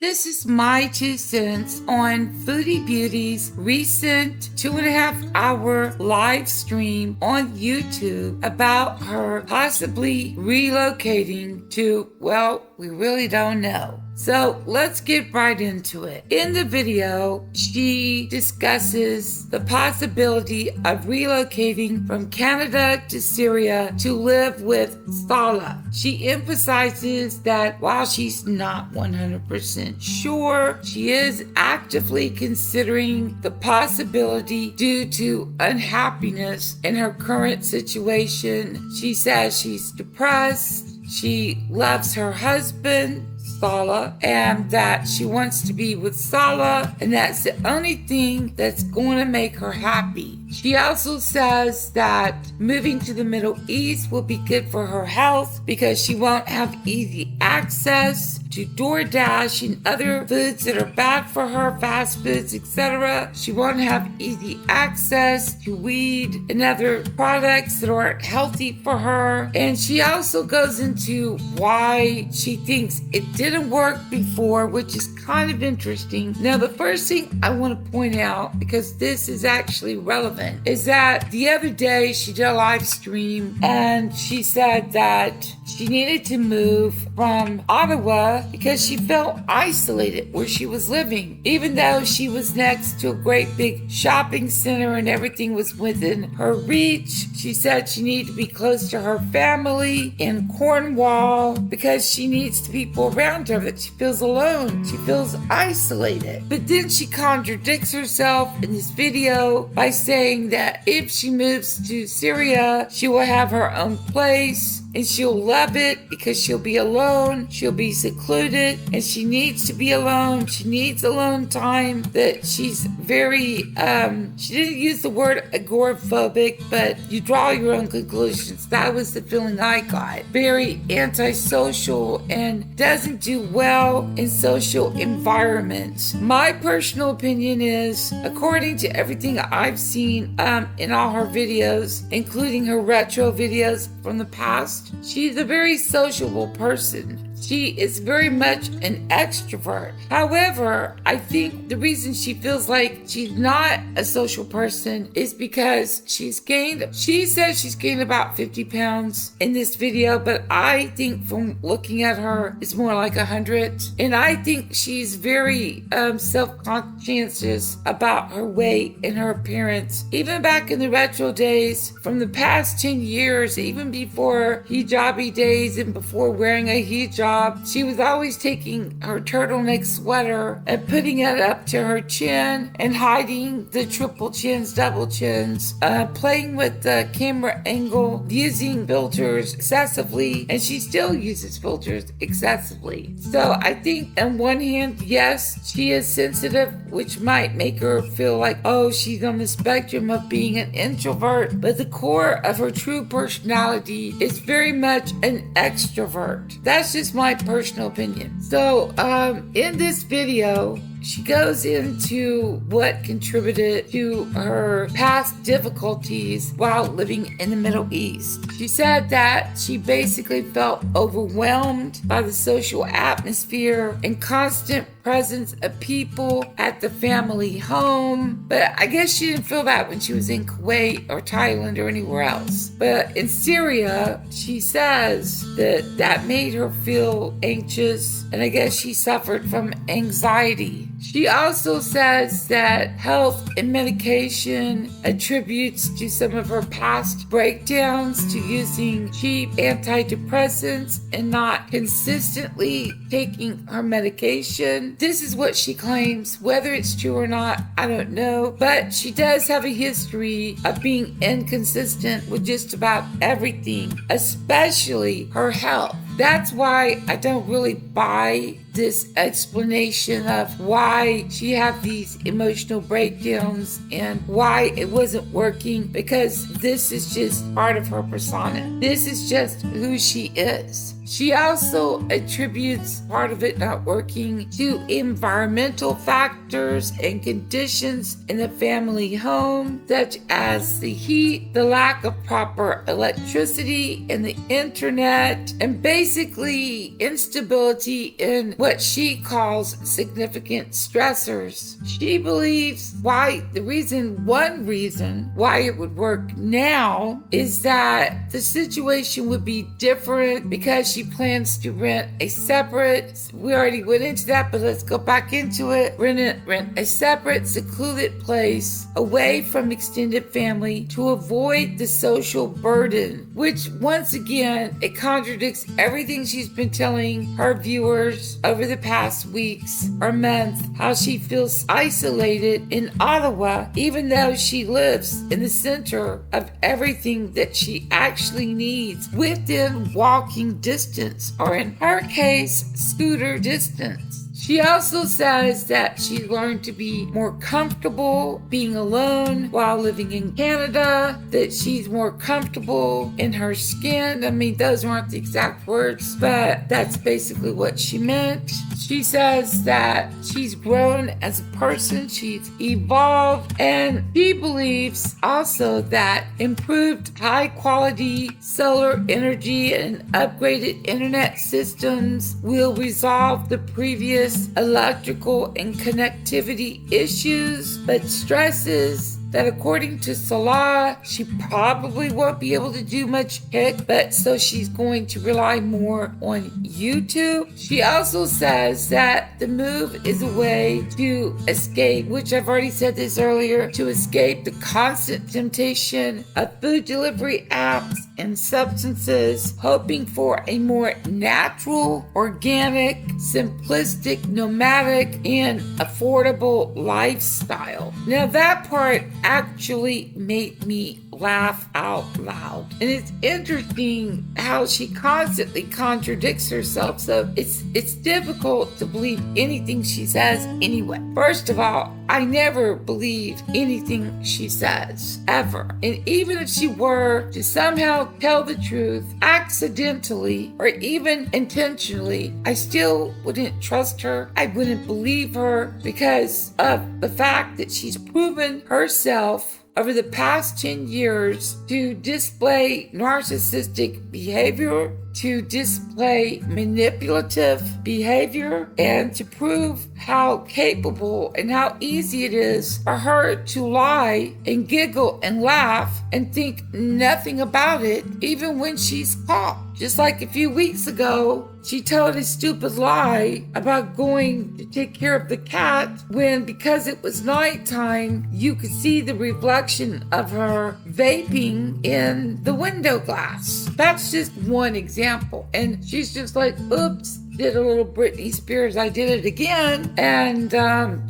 This is my 2 cents on Foodie Beauty's recent 2.5 hour live stream on YouTube about her possibly relocating to, well, we really don't know. So let's get right into it. In the video, she discusses the possibility of relocating from Canada to Syria to live with Salah. She emphasizes that while she's not 100% sure, she is actively considering the possibility due to unhappiness in her current situation. She says she's depressed. She loves her husband, Salah, and that she wants to be with Salah, and that's the only thing that's going to make her happy. She also says that moving to the Middle East will be good for her health because she won't have easy access to DoorDash and other foods that are bad for her, fast foods, etc. She won't have easy access to weed and other products that aren't healthy for her. And she also goes into why she thinks it didn't work before, which is kind of interesting. Now, the first thing I want to point out, because this is actually relevant, is that the other day she did a live stream and she said that she needed to move from Ottawa because she felt isolated where she was living. Even though she was next to a great big shopping center and everything was within her reach, she said she needed to be close to her family in Cornwall because she needs people around her, that she feels alone. She feels isolated. But then she contradicts herself in this video by saying that if she moves to Syria, she will have her own place and she'll love it because she'll be alone, she'll be secluded, and she needs to be alone. She needs alone time. That she's very, she didn't use the word agoraphobic, but you draw your own conclusions. That was the feeling I got. Very antisocial and doesn't do well in social environments. My personal opinion is, according to everything I've seen in all her videos, including her retro videos from the past, she's a very sociable person. She is very much an extrovert. However, I think the reason she feels like she's not a social person is because she says she's gained about 50 pounds in this video, but I think from looking at her, it's more like 100. And I think she's very self-conscious about her weight and her appearance. Even back in the retro days, from the past 10 years, even before hijabi days and before wearing a hijab, she was always taking her turtleneck sweater and putting it up to her chin and hiding the triple chins, double chins, playing with the camera angle, using filters excessively, and she still uses filters excessively. So I think on one hand, yes, she is sensitive, which might make her feel like, oh, she's on the spectrum of being an introvert, but the core of her true personality is very much an extrovert. That's just my personal opinion. So in this video, she goes into what contributed to her past difficulties while living in the Middle East. She said that she basically felt overwhelmed by the social atmosphere and constant presence of people at the family home. But I guess she didn't feel that when she was in Kuwait or Thailand or anywhere else. But in Syria, she says that made her feel anxious, and I guess she suffered from anxiety. She also says that health and medication attributes to some of her past breakdowns to using cheap antidepressants and not consistently taking her medication. This is what she claims. Whether it's true or not, I don't know. But she does have a history of being inconsistent with just about everything, especially her health. That's why I don't really buy this explanation of why she had these emotional breakdowns and why it wasn't working, because this is just part of her persona. This is just who she is. She also attributes part of it not working to environmental factors and conditions in the family home, such as the heat, the lack of proper electricity, and the internet, and basically instability in what she calls significant stressors. She believes one reason why it would work now is that the situation would be different because she plans to rent a separate, we already went into that, but let's go back into it, rent a separate secluded place away from extended family to avoid the social burden, which once again, it contradicts everything she's been telling her viewers over the past weeks or months, how she feels isolated in Ottawa, even though she lives in the center of everything that she actually needs within walking distance, or in her case, scooter distance. She also says that she learned to be more comfortable being alone while living in Canada, that she's more comfortable in her skin. I mean, those weren't the exact words, but that's basically what she meant. She says that she's grown as a person, she's evolved, and she believes also that improved high quality solar energy and upgraded internet systems will resolve the previous electrical and connectivity issues, but stresses that according to Salah, she probably won't be able to do much but so she's going to rely more on YouTube. She also says that the move is a way to escape, which I've already said this earlier, to escape the constant temptation of food delivery apps and substances, hoping for a more natural, organic, simplistic, nomadic, and affordable lifestyle. Now that part actually made me laugh out loud. And it's interesting how she constantly contradicts herself. So it's difficult to believe anything she says anyway. First of all, I never believe anything she says, ever. And even if she were to somehow tell the truth accidentally or even intentionally, I still wouldn't trust her. I wouldn't believe her because of the fact that she's proven herself over the past 10 years to display narcissistic behavior, to display manipulative behavior, and to prove how capable and how easy it is for her to lie and giggle and laugh and think nothing about it, even when she's caught. Just like a few weeks ago, she told a stupid lie about going to take care of the cat when, because it was nighttime, you could see the reflection of her vaping in the window glass. That's just one example. And she's just like, oops, did a little Britney Spears, I did it again. And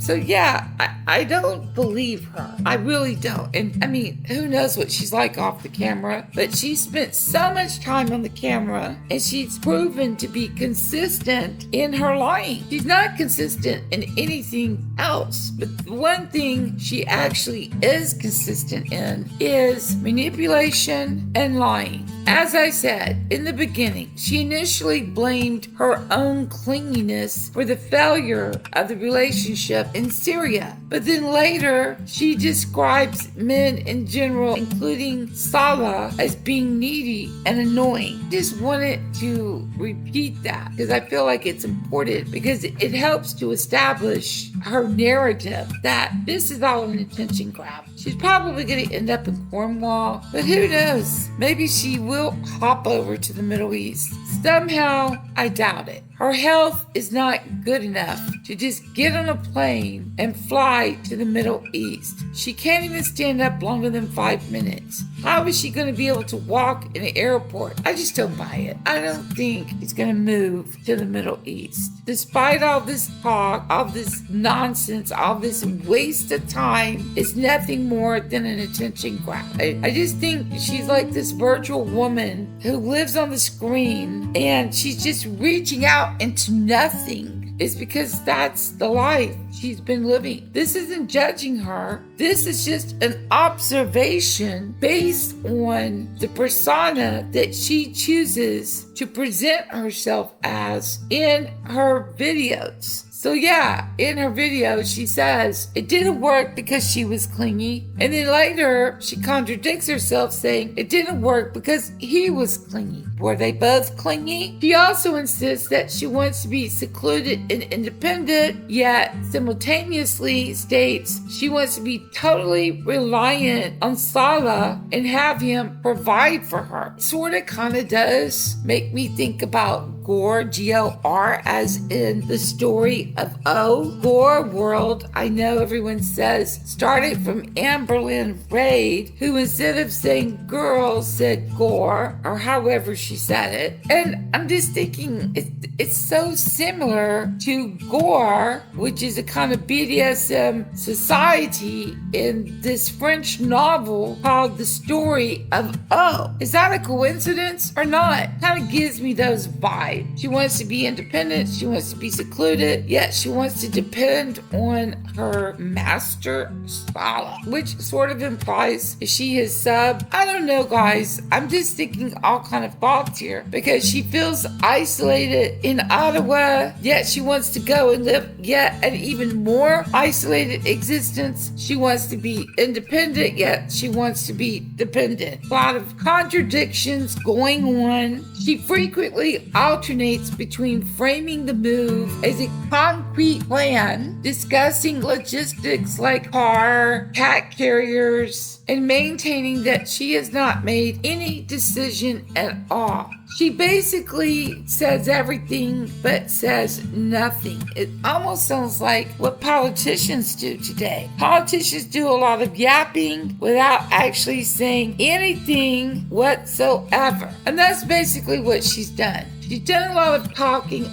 so yeah, I don't believe her. I really don't. And I mean, who knows what she's like off the camera, but she spent so much time on the camera and she's proven to be consistent in her lying. She's not consistent in anything else, but the one thing she actually is consistent in is manipulation and lying. As I said in the beginning, she initially blamed her own clinginess for the failure of the relationship in Syria. But then later, she describes men in general, including Salah, as being needy and annoying. Just wanted to repeat that because I feel like it's important, because it helps to establish her narrative that this is all an attention grab. She's probably going to end up in Cornwall, but who knows? Maybe she will hop over to the Middle East. Somehow, I doubt it. Her health is not good enough to just get on a plane and fly to the Middle East. She can't even stand up longer than 5 minutes. How is she going to be able to walk in the airport? I just don't buy it. I don't think she's going to move to the Middle East. Despite all this talk, all this nonsense, all this waste of time, it's nothing more than an attention grab. I just think she's like this virtual woman who lives on the screen and she's just reaching out into nothing. is because that's the life she's been living. This isn't judging her. This is just an observation based on the persona that she chooses to present herself as in her videos. So yeah, in her video, she says it didn't work because she was clingy. And then later, she contradicts herself saying it didn't work because he was clingy. Were they both clingy? She also insists that she wants to be secluded and independent, yet simultaneously states she wants to be totally reliant on Salah and have him provide for her. Sort of kind of does make me think about Gore, G-O-R, as in the story of O. Gore World, I know everyone says, started from Amberlynn Reid, who instead of saying girl said gore, or however she said it. And I'm just thinking, it's so similar to Gore, which is a kind of BDSM society in this French novel called The Story of O. Is that a coincidence or not? Kind of gives me those vibes. She wants to be independent, she wants to be secluded, yet she wants to depend on her master, Salah, which sort of implies is she his sub? I don't know, guys. I'm just thinking all kind of thoughts here because she feels isolated in Ottawa, yet she wants to go and live yet an even more isolated existence. She wants to be independent, yet she wants to be dependent. A lot of contradictions going on. She frequently alternates between framing the move as a concrete plan, discussing logistics like car, cat carriers, and maintaining that she has not made any decision at all. She basically says everything but says nothing. It almost sounds like what politicians do today. Politicians do a lot of yapping without actually saying anything whatsoever. And that's basically what she's done. She's done a lot of talking,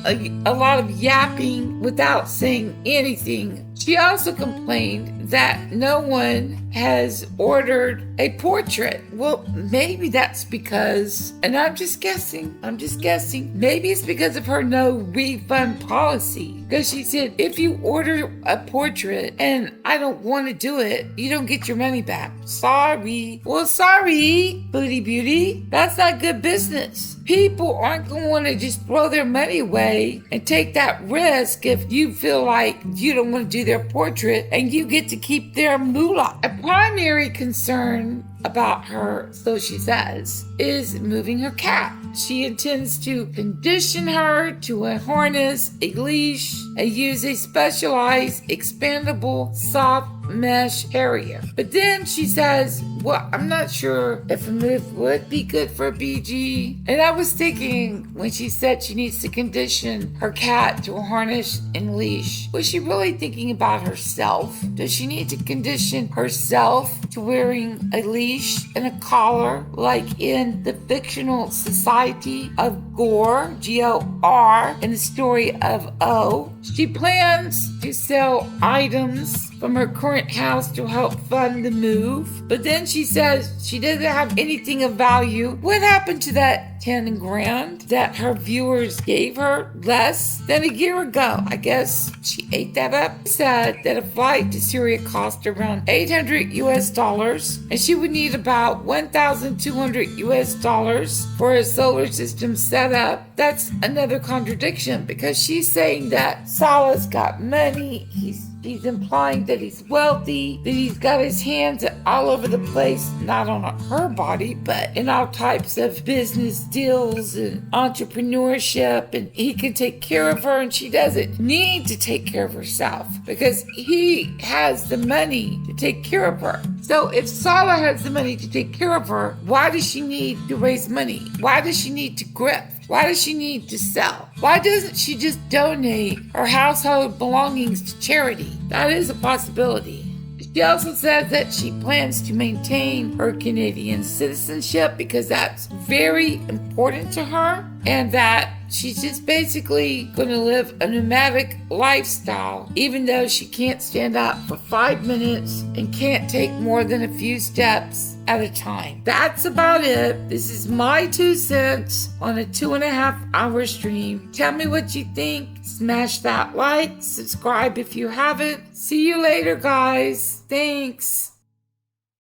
a lot of yapping without saying anything. She also complained that no one has ordered a portrait. Well, maybe that's because, and I'm just guessing, maybe it's because of her no refund policy. Because she said, if you order a portrait and I don't want to do it, you don't get your money back. Sorry. Well, sorry, Foodie Beauty. That's not good business. People aren't going to want to just throw their money away and take that risk if you feel like you don't want to do their portrait and you get to keep their moolah. A primary concern about her, so she says, is moving her cat. She intends to condition her to a harness, a leash, and use a specialized expandable soft mesh carrier. But then she says, well, I'm not sure if a move would be good for a BG. And I was thinking when she said she needs to condition her cat to a harness and leash, was she really thinking about herself? Does she need to condition herself to wearing a leash and a collar like in the fictional society of Gore, G-O-R, in the story of O? She plans to sell items from her current house to help fund the move. But then she says she doesn't have anything of value. What happened to that 10 grand that her viewers gave her less than a year ago? I guess she ate that up. She said that a flight to Syria cost around $800 and she would need about $1,200 for a solar system setup. That's another contradiction because she's saying that Salah's got money. He's implying that he's wealthy, that he's got his hands all over the place, not on her body, but in all types of business deals and entrepreneurship, and he can take care of her and she doesn't need to take care of herself because he has the money to take care of her. So if Salah has the money to take care of her, why does she need to raise money? Why does she need to grip? Why does she need to sell? Why doesn't she just donate her household belongings to charity? That is a possibility. She also says that she plans to maintain her Canadian citizenship because that's very important to her. and that she's just basically going to live a nomadic lifestyle, even though she can't stand up for 5 minutes and can't take more than a few steps at a time. That's about it. This is my 2 cents on a 2.5-hour stream. Tell me what you think. Smash that like, subscribe if you haven't. See you later, guys. Thanks.